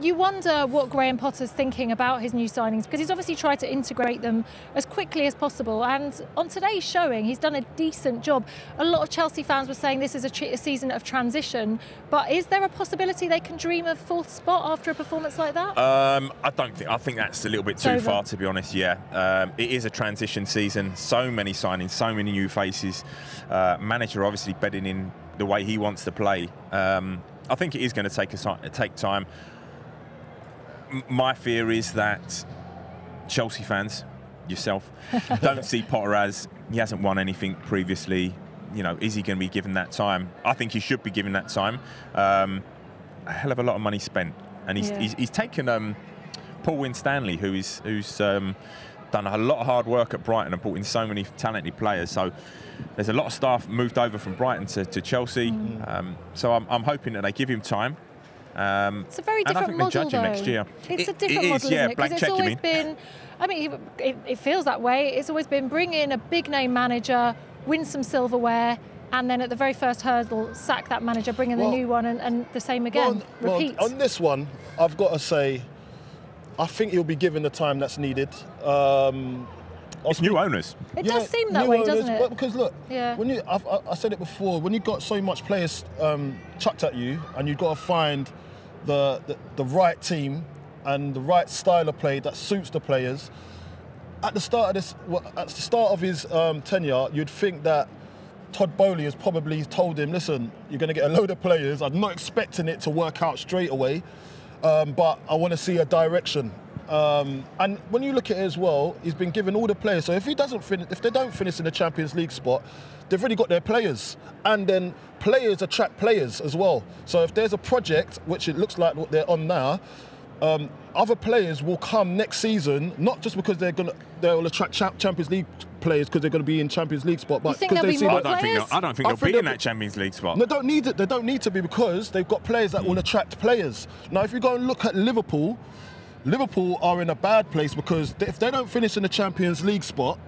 You wonder what Graham Potter's thinking about his new signings, because he's obviously tried to integrate them as quickly as possible. And on today's showing, he's done a decent job. A lot of Chelsea fans were saying this is a season of transition. But is there a possibility they can dream of fourth spot after a performance like that? I don't think. I think that's a little bit too far, to be honest. Yeah, it is a transition season. So many signings, so many new faces. Manager obviously bedding in the way he wants to play. I think it is going to take time. My fear is that Chelsea fans, yourself, don't see Potter as he hasn't won anything previously. You know, is he going to be given that time? I think he should be given that time. A hell of a lot of money spent, and he's taken Paul Winstanley, who's done a lot of hard work at Brighton and brought in so many talented players. So there's a lot of staff moved over from Brighton to Chelsea. So I'm hoping that they give him time. It's a very different model, though. Next year. It's a different model, isn't it? Because it's always been, I mean, it feels that way. It's always been bring in a big-name manager, win some silverware, and then at the very first hurdle, sack that manager, bring in the new one, and the same again. Repeat. On this one, I've got to say, I think he'll be given the time that's needed. It's new owners. It does seem that way, doesn't it? Because look, when I said it before, when you've got so much players chucked at you, and you've got to find the right team and the right style of play that suits the players. At the start of his tenure, you'd think that Todd Bowley has probably told him, listen, you're going to get a load of players. I'm not expecting it to work out straight away, but I want to see a direction. And when you look at it as well, he's been given all the players. So if they don't finish in the Champions League spot, they've already got their players. And then players attract players as well. So if there's a project, which it looks like what they're on now, other players will come next season, not just because they'll attract Champions League players because they're going to be in Champions League spot, but because they see more I don't think they'll be in that Champions League spot. They don't need it. They don't need to be, because they've got players that will attract players. Now, if you go and look at Liverpool are in a bad place, because if they don't finish in the Champions League spot,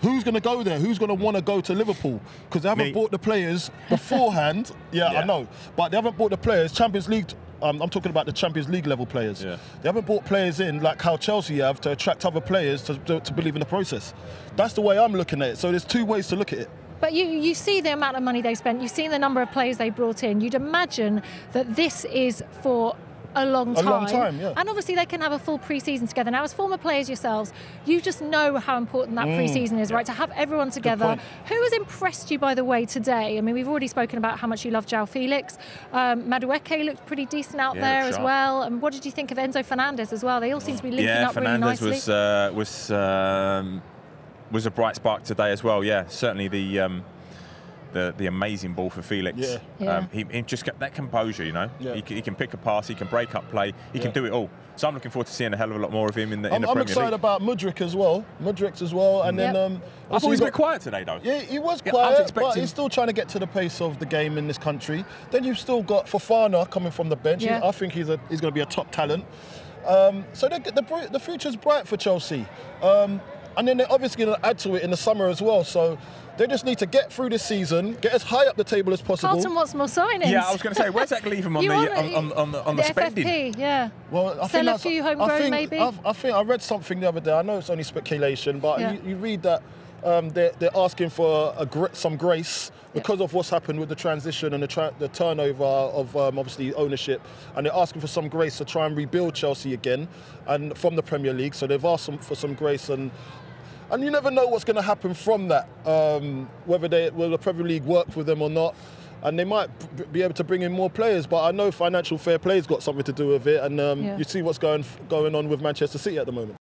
who's going to go there? Who's going to want to go to Liverpool? Because they haven't bought the players beforehand. I know. But they haven't bought the players. Champions League, I'm talking about the Champions League level players. They haven't bought players in like how Chelsea have to attract other players to believe in the process. That's the way I'm looking at it. So there's two ways to look at it. But you see the amount of money they spent. You've seen the number of players they brought in. You'd imagine that this is for a long time, And obviously they can have a full pre-season together. Now, as former players yourselves, you just know how important that pre-season is, right? To have everyone together. Who has impressed you, by the way, today? I mean, we've already spoken about how much you love João Felix. Madueke looked pretty decent out there as well. And what did you think of Enzo Fernandez as well? They all seem to be linking up really nicely. Fernandez was a bright spark today as well. Yeah, certainly the amazing ball for Felix. He just got that composure, you know. He can pick a pass, he can break up play, he can do it all. So I'm looking forward to seeing a hell of a lot more of him in the Premier League. I'm excited about Mudryk as well. And then I thought he was a bit quiet today, though. Yeah, he was quiet, but he's still trying to get to the pace of the game in this country. Then you've still got Fofana coming from the bench. I think he's going to be a top talent. So the future's bright for Chelsea. And then they're obviously going to add to it in the summer as well. So they just need to get through this season, get as high up the table as possible. Carlton wants more signings. Yeah, I was going to say, where's that leave him on the spending? FFP, Well, I sell a few homegrown, maybe. I think I read something the other day. I know it's only speculation, but you read that they're asking for some grace because of what's happened with the transition and the turnover of obviously ownership, and they're asking for some grace to try and rebuild Chelsea again, and from the Premier League. So they've asked for some grace, and you never know what's going to happen from that, whether the Premier League work with them or not. And they might be able to bring in more players, but I know financial fair play's got something to do with it, and you see what's going on with Manchester City at the moment.